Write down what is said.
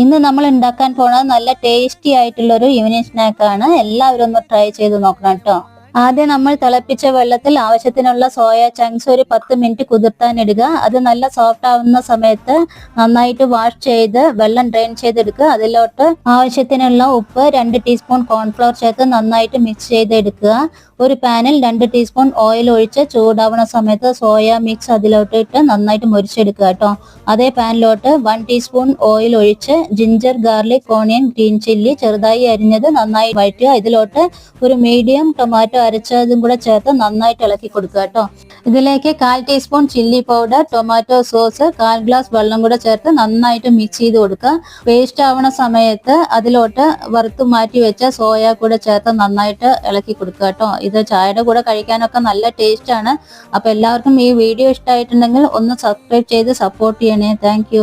ഇന്ന് നമ്മൾ ഉണ്ടാക്കാൻ പോണത് നല്ല ടേസ്റ്റി ആയിട്ടുള്ള ഒരു ഈവനിങ് സ്നാക്ക് ആണ്. എല്ലാവരും ഒന്ന് ട്രൈ ചെയ്ത് നോക്കണം കേട്ടോ. ആദ്യം നമ്മൾ തിളപ്പിച്ച വെള്ളത്തിൽ ആവശ്യത്തിനുള്ള സോയ ചങ്ക്സ് ഒരു 10 മിനിറ്റ് കുതിർത്താൻ ഇടുക. അത് നല്ല സോഫ്റ്റ് ആവുന്ന സമയത്ത് നന്നായിട്ട് വാഷ് ചെയ്ത് വെള്ളം ഡ്രെയിൻ ചെയ്തെടുക്കുക. അതിലോട്ട് ആവശ്യത്തിനുള്ള ഉപ്പ്, 2 ടീസ്പൂൺ കോൺഫ്ലവർ ചേർത്ത് നന്നായിട്ട് മിക്സ് ചെയ്തെടുക്കുക. ഒരു പാനിൽ 2 ടീസ്പൂൺ ഓയിൽ ഒഴിച്ച് ചൂടാവുന്ന സമയത്ത് സോയ മിക്സ് അതിലോട്ട് ഇട്ട് നന്നായിട്ട് മുരിച്ചെടുക്കുക കേട്ടോ. അതേ പാനിലോട്ട് 1 ടീസ്പൂൺ ഓയിൽ ഒഴിച്ച് ginger, garlic, onion, green chilli ചെറുതായി അരിഞ്ഞത് നന്നായി വഴറ്റുക. ഇതിലോട്ട് ഒരു മീഡിയം ടൊമാറ്റോ അരച്ചതും കൂടെ ചേർത്ത് നന്നായിട്ട് ഇളക്കി കൊടുക്കുക കേട്ടോ. ഇതിലേക്ക് 1/4 teaspoon chilli powder, tomato sauce, 1/4 glass വെള്ളം കൂടെ ചേർത്ത് നന്നായിട്ട് മിക്സ് ചെയ്ത് കൊടുക്കുക. പേസ്റ്റ് ആവുന്ന സമയത്ത് അതിലോട്ട് വറുത്ത് മാറ്റി വെച്ച സോയ കൂടെ ചേർത്ത് നന്നായിട്ട് ഇളക്കി കൊടുക്കുക കേട്ടോ. ഇത് ചായയുടെ കൂടെ കഴിക്കാനൊക്കെ നല്ല ടേസ്റ്റ് ആണ്. അപ്പൊ എല്ലാവർക്കും ഈ വീഡിയോ ഇഷ്ടമായിട്ടുണ്ടെങ്കിൽ ഒന്ന് സബ്സ്ക്രൈബ് ചെയ്ത് സപ്പോർട്ട് ചെയ്യണേ. താങ്ക്